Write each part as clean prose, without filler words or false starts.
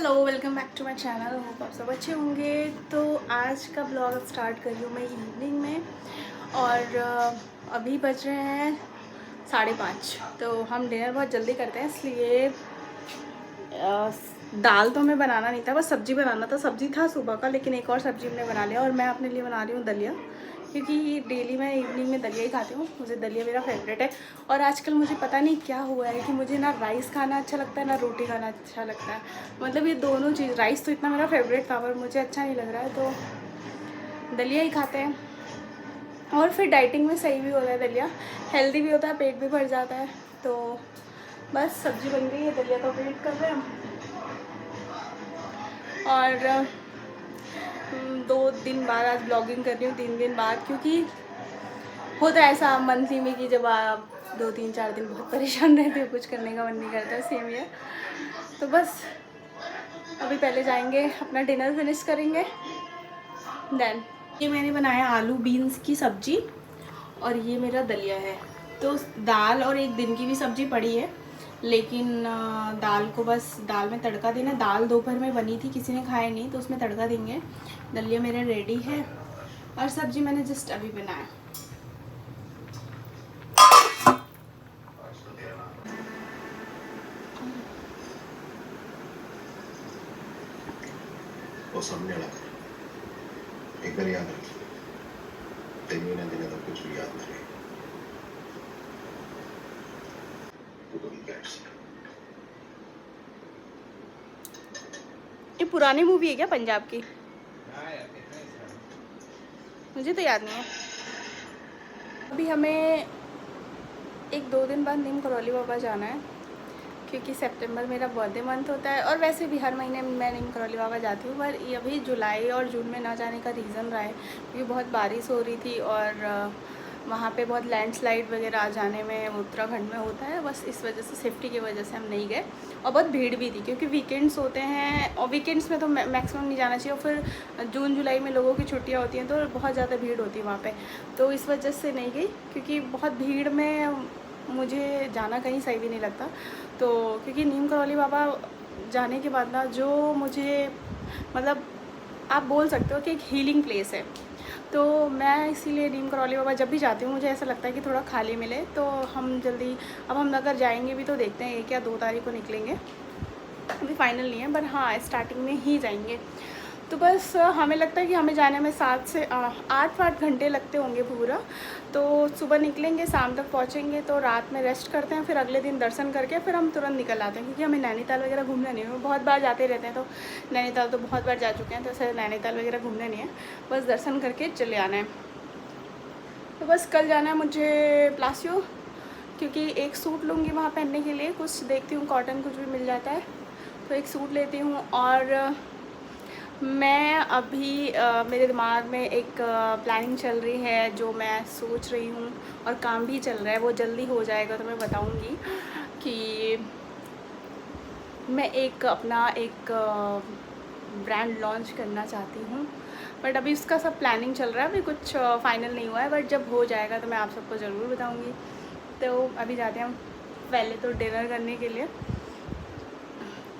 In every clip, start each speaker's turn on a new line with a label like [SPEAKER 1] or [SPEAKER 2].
[SPEAKER 1] Hello, welcome back to my channel. Hope आप सब अच्छे होंगे। तो आज का ब्लॉग स्टार्ट कर रही हूँ मैं इवनिंग में और अभी बज रहे हैं 5:30। तो हम डिनर बहुत जल्दी करते हैं, इसलिए दाल तो हमें बनाना नहीं था, बस सब्ज़ी बनाना था। सब्ज़ी था सुबह का, लेकिन एक और सब्ज़ी हमने बना लिया और मैं अपने लिए बना रही हूँ दलिया, क्योंकि डेली मैं इवनिंग में दलिया ही खाती हूँ। मुझे दलिया मेरा फेवरेट है। और आजकल मुझे पता नहीं क्या हुआ है कि मुझे ना राइस खाना अच्छा लगता है ना रोटी खाना अच्छा लगता है। मतलब ये दोनों चीज़, राइस तो इतना मेरा फेवरेट था पर मुझे अच्छा नहीं लग रहा है, तो दलिया ही खाते हैं। और फिर डाइटिंग में सही भी होता है दलिया, हेल्दी भी होता है, पेट भी भर जाता है। तो बस सब्ज़ी बन गई है, दलिया का वेट कर रहे हैं हम। और 2 दिन बाद आज ब्लॉगिंग कर रही हूँ, 3 दिन बाद, क्योंकि होता है ऐसा मंथली में कि जब आप 2 3 4 दिन बहुत परेशान रहते हो, कुछ करने का मन नहीं करता। Same year. तो बस अभी पहले जाएंगे, अपना डिनर फिनिश करेंगे, देन ये मैंने बनाया आलू बीन्स की सब्जी और ये मेरा दलिया है। तो दाल और एक दिन की भी सब्जी पड़ी है, लेकिन दाल को बस दाल में तड़का देना। दाल दोपहर में बनी थी, किसी ने खाया नहीं, तो उसमें तड़का देंगे। दलिया मेरा रेडी है और सब्जी मैंने जस्ट अभी बनाया।
[SPEAKER 2] वो सामने वाला एक बार याद रखिए, तेरी ना देने तक कुछ भी याद नहीं रहे।
[SPEAKER 1] ये पुरानी मूवी है क्या पंजाब की? मुझे तो याद नहीं है। अभी हमें 1 2 दिन बाद नीम करौली बाबा जाना है, क्योंकि सितंबर मेरा बर्थडे मंथ होता है। और वैसे भी हर महीने मैं नीम करौली बाबा जाती हूँ, पर ये अभी जुलाई और जून में ना जाने का रीज़न रहा है क्योंकि बहुत बारिश हो रही थी और वहाँ पे बहुत लैंडस्लाइड वगैरह आ जाने में उत्तराखंड में होता है। बस इस वजह से, सेफ्टी की वजह से हम नहीं गए। और बहुत भीड़ भी थी क्योंकि वीकेंड्स होते हैं और वीकेंड्स में तो मैक्सिमम नहीं जाना चाहिए। और फिर जून जुलाई में लोगों की छुट्टियाँ होती हैं तो बहुत ज़्यादा भीड़ होती है वहाँ पे। तो इस वजह से नहीं गई, क्योंकि बहुत भीड़ में मुझे जाना कहीं सही भी नहीं लगता। तो क्योंकि नीम करौली बाबा जाने के बाद ना, जो मुझे मतलब आप बोल सकते हो कि एक हीलिंग प्लेस है। तो मैं इसीलिए नीम करौली बाबा जब भी जाती हूँ मुझे ऐसा लगता है कि थोड़ा खाली मिले। तो हम जल्दी, अब हम अगर जाएंगे भी तो देखते हैं 1 या 2 तारीख को निकलेंगे, अभी फाइनल नहीं है, पर हाँ स्टार्टिंग में ही जाएंगे। तो बस हमें लगता है कि हमें जाने में 7 से 8 घंटे लगते होंगे पूरा। तो सुबह निकलेंगे, शाम तक पहुँचेंगे, तो रात में रेस्ट करते हैं, फिर अगले दिन दर्शन करके फिर हम तुरंत निकल आते हैं, क्योंकि हमें नैनीताल वगैरह घूमना नहीं है। बहुत बार जाते रहते हैं, तो नैनीताल तो बहुत बार जा चुके हैं, तो ऐसे नैनीताल वगैरह घूमना नहीं है, बस दर्शन करके चले आना है। तो बस कल जाना है मुझे प्लासियो, क्योंकि एक सूट लूँगी वहाँ पहनने के लिए। कुछ देखती हूँ कॉटन कुछ भी मिल जाता है तो एक सूट लेती हूँ। और मैं अभी मेरे दिमाग में एक प्लानिंग चल रही है, जो मैं सोच रही हूँ और काम भी चल रहा है, वो जल्दी हो जाएगा तो मैं बताऊँगी कि मैं अपना एक ब्रांड लॉन्च करना चाहती हूँ। बट अभी उसका सब प्लानिंग चल रहा है, अभी कुछ फाइनल नहीं हुआ है, बट जब हो जाएगा तो मैं आप सबको ज़रूर बताऊँगी। तो अभी जाते हैं हम पहले तो डिनर करने के लिए,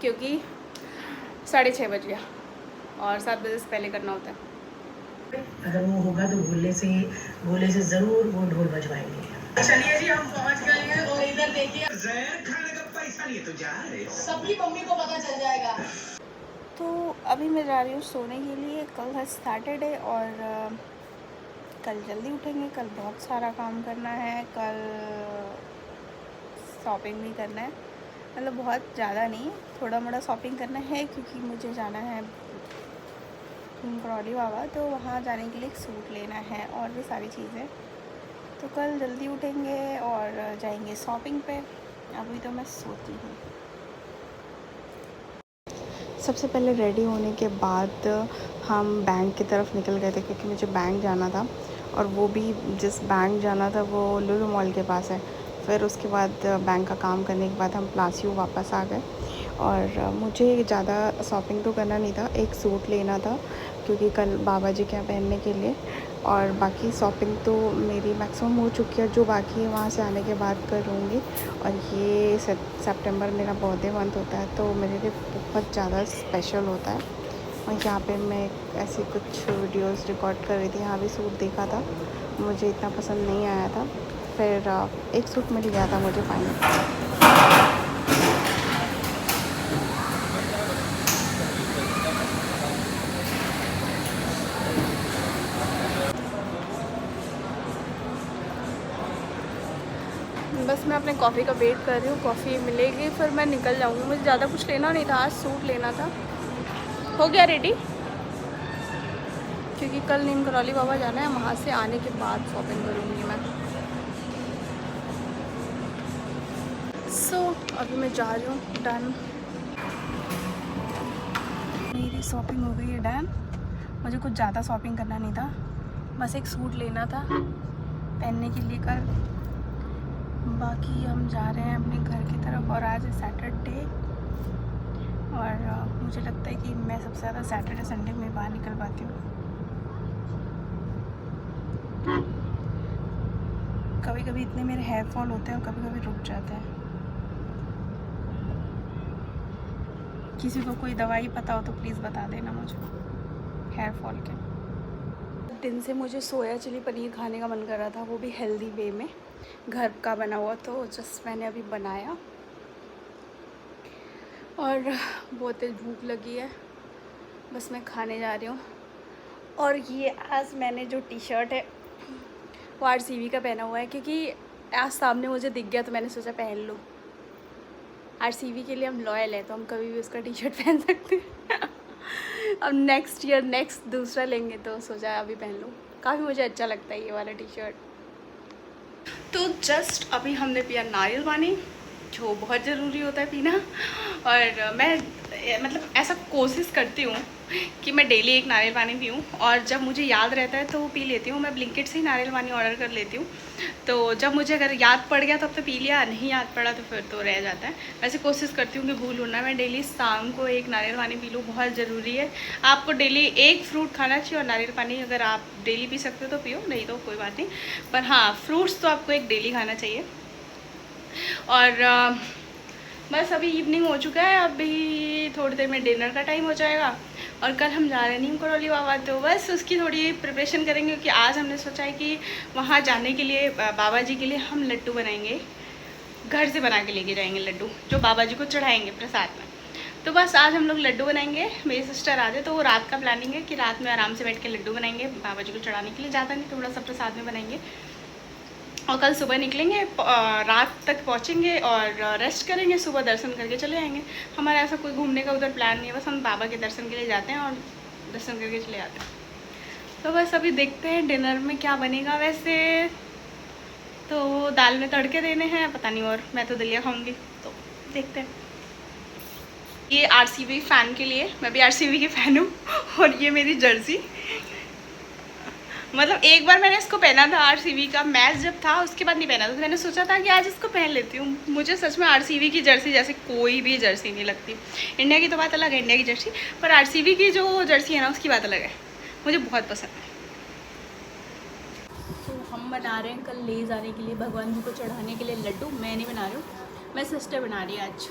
[SPEAKER 1] क्योंकि 6:30 बज गया और 7 बजे से पहले करना होता है।
[SPEAKER 3] अगर वो होगा तो भोले से जरूर वो ढोल बजवाएंगे। चलिए जी, हम पहुंच गए हैं और इधर देखिए, जहर खाने का पैसा नहीं है तो जा रहे हो, सबकी मम्मी को पता चल जाएगा।
[SPEAKER 1] तो अभी मैं जा रही हूँ सोने के लिए। कल है सैटरडे और कल जल्दी उठेंगे। कल बहुत सारा काम करना है, कल शॉपिंग भी करना है, मतलब बहुत ज़्यादा नहीं, थोड़ा मोड़ा शॉपिंग करना है, क्योंकि मुझे जाना है करौली बाबा, तो वहाँ जाने के लिए एक सूट लेना है और भी सारी चीज़ें। तो कल जल्दी उठेंगे और जाएंगे शॉपिंग पे। अभी तो मैं सोती हूँ। सबसे पहले रेडी होने के बाद हम बैंक की तरफ निकल गए थे, क्योंकि मुझे बैंक जाना था, और वो भी जिस बैंक जाना था वो लुलु मॉल के पास है। फिर उसके बाद बैंक का काम करने के बाद हम प्लासियो वापस आ गए। और मुझे ज़्यादा शॉपिंग तो करना नहीं था, एक सूट लेना था क्योंकि कल बाबा जी के यहाँ पहनने के लिए। और बाकी शॉपिंग तो मेरी मैक्सिमम हो चुकी है, जो बाकी है वहाँ से आने के बाद करूँगी। और ये सितंबर मेरा बर्थडे मंथ होता है, तो मेरे लिए बहुत ज़्यादा स्पेशल होता है। और यहाँ पे मैं ऐसी कुछ वीडियोस रिकॉर्ड कर रही थी। यहाँ भी सूट देखा था, मुझे इतना पसंद नहीं आया था, फिर एक सूट मिल गया था मुझे फाइनल। बस मैं अपने कॉफ़ी का वेट कर रही हूँ, कॉफ़ी मिलेगी फिर मैं निकल जाऊँगी। मुझे ज़्यादा कुछ लेना नहीं था, आज सूट लेना था। हो गया रेडी, क्योंकि कल नीम करौली बाबा जाना है, वहाँ से आने के बाद शॉपिंग करूँगी मैं। अभी मैं जा रही हूँ, डन। मेरी शॉपिंग हो गई है डन। मुझे कुछ ज़्यादा शॉपिंग करना नहीं था, बस एक सूट लेना था पहनने के लिए कल। बाकी हम जा रहे हैं अपने घर की तरफ, और आज है सैटरडे, और मुझे लगता है कि मैं सबसे ज़्यादा सैटरडे संडे में बाहर निकल पाती हूँ। कभी कभी इतने मेरे हेयर फॉल होते हैं और कभी कभी रुक जाते हैं। किसी को कोई दवाई पता हो तो प्लीज़ बता देना मुझे हेयर फॉल के। दिन से मुझे सोया चिली पनीर खाने का मन कर रहा था, वो भी हेल्दी वे में, घर का बना हुआ। तो जस्ट मैंने अभी बनाया और बहुत तेज भूख लगी है, बस मैं खाने जा रही हूँ। और ये आज मैंने जो टी शर्ट है वो RCV का पहना हुआ है, क्योंकि आज सामने मुझे दिख गया तो मैंने सोचा पहन लूँ। RCV के लिए हम लॉयल है, तो हम कभी भी उसका टी शर्ट पहन सकते हैं। अब नेक्स्ट ईयर दूसरा लेंगे तो सोचा अभी पहन लूँ। काफ़ी मुझे अच्छा लगता है ये वाला टी शर्ट। तो जस्ट अभी हमने पिया नारियल पानी, जो बहुत ज़रूरी होता है पीना। और मैं मतलब ऐसा कोशिश करती हूँ कि मैं डेली एक नारियल पानी पीऊँ, और जब मुझे याद रहता है तो पी लेती हूँ। मैं ब्लिंकिट से ही नारियल पानी ऑर्डर कर लेती हूँ, तो जब मुझे अगर याद पड़ गया तब तो पी लिया, नहीं याद पड़ा तो फिर तो रह जाता है। वैसे कोशिश करती हूँ कि भूलूँ ना, मैं डेली शाम को एक नारियल पानी पी लूँ, बहुत ज़रूरी है। आपको डेली एक फ्रूट खाना चाहिए, और नारियल पानी अगर आप डेली पी सकते हो तो पियो, नहीं तो कोई बात नहीं। पर हाँ, फ्रूट्स तो आपको एक डेली खाना चाहिए। और बस अभी इवनिंग हो चुका है, अभी थोड़ी देर में डिनर का टाइम हो जाएगा। और कल हम जा रहे हैं नीम करौली बाबा, तो बस उसकी थोड़ी प्रिपरेशन करेंगे, क्योंकि आज हमने सोचा है कि वहाँ जाने के लिए बाबा जी के लिए हम लड्डू बनाएंगे, घर से बना के लेके जाएंगे लड्डू, जो बाबा जी को चढ़ाएंगे प्रसाद में। तो बस आज हम लोग लड्डू बनाएंगे। मेरी सिस्टर आ जाए, तो वो रात का प्लानिंग है कि रात में आराम से बैठ के लड्डू बनाएंगे बाबा जी को चढ़ाने के लिए, ज़्यादा नहीं, थोड़ा सा प्रसाद में बनाएंगे। और कल सुबह निकलेंगे, रात तक पहुंचेंगे और रेस्ट करेंगे, सुबह दर्शन करके चले आएंगे। हमारा ऐसा कोई घूमने का उधर प्लान नहीं है, बस हम बाबा के दर्शन के लिए जाते हैं और दर्शन करके चले आते हैं। तो बस अभी देखते हैं डिनर में क्या बनेगा। वैसे तो दाल में तड़के देने हैं, पता नहीं, और मैं तो दलिया खाऊंगी, तो देखते हैं। ये RCV फ़ैन के लिए, मैं भी RCV की फ़ैन हूँ। और ये मेरी जर्सी, मतलब एक बार मैंने इसको पहना था, RCV का मैच जब था उसके बाद नहीं पहना था, तो मैंने सोचा था कि आज इसको पहन लेती हूँ। मुझे सच में RCV की जर्सी जैसे कोई भी जर्सी नहीं लगती। इंडिया की तो बात अलग है, इंडिया की जर्सी, पर RCV की जो जर्सी है ना, उसकी बात अलग है, मुझे बहुत पसंद है। तो हम बना रहे हैं कल ले जाने के लिए, भगवान जी को चढ़ाने के लिए लड्डू। मैं नहीं बना रही हूँ, मैं सिस्टर बना रही है आज।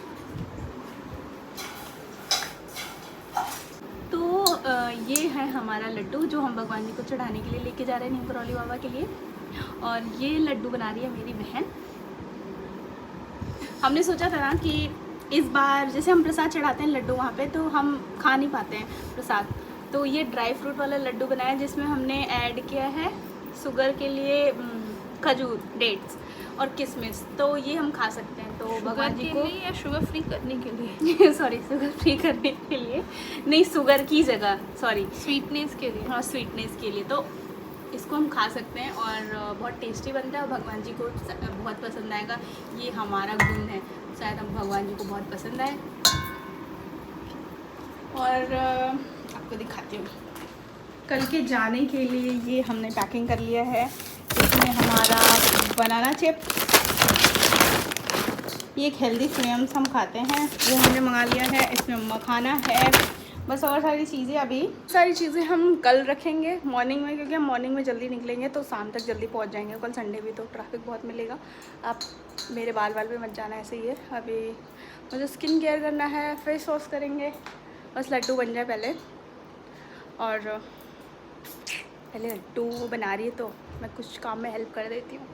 [SPEAKER 1] ये है हमारा लड्डू, जो हम भगवान जी को चढ़ाने के लिए लेके जा रहे हैं नीम करौली बाबा के लिए। और ये लड्डू बना रही है मेरी बहन। हमने सोचा था ना कि इस बार जैसे हम प्रसाद चढ़ाते हैं लड्डू वहाँ पे, तो हम खा नहीं पाते हैं प्रसाद, तो ये ड्राई फ्रूट वाला लड्डू बनाया, जिसमें हमने ऐड किया है शुगर के लिए खजूर, डेट्स और किशमिश, तो ये हम खा सकते हैं। तो भगवान जी को, या शुगर फ्री करने के लिए सॉरी, शुगर फ्री करने के लिए नहीं, शुगर की जगह, सॉरी, स्वीटनेस के लिए, हाँ स्वीटनेस के लिए। तो इसको हम खा सकते हैं और बहुत टेस्टी बनता है, और भगवान जी को बहुत पसंद आएगा। ये हमारा गुण है, शायद हम भगवान जी को बहुत पसंद आए। और आपको दिखाती हूँ कल के जाने के लिए, ये हमने पैकिंग कर लिया है। इसमें हमारा बनाना चिप, ये एक हेल्दी फ्रेम्स हम खाते हैं, वो हमने मंगा लिया है। इसमें मखाना है, बस और सारी चीज़ें हम कल रखेंगे मॉर्निंग में, क्योंकि हम मॉर्निंग में जल्दी निकलेंगे तो शाम तक जल्दी पहुंच जाएंगे। कल संडे भी तो ट्रैफिक बहुत मिलेगा। आप मेरे बाल पे मत जाना, ऐसे ही है। अभी मुझे स्किन केयर करना है, फेस वॉश करेंगे, बस लड्डू बन जाए पहले। और पहले लड्डू बना रही है तो मैं कुछ काम में हेल्प कर देती हूँ।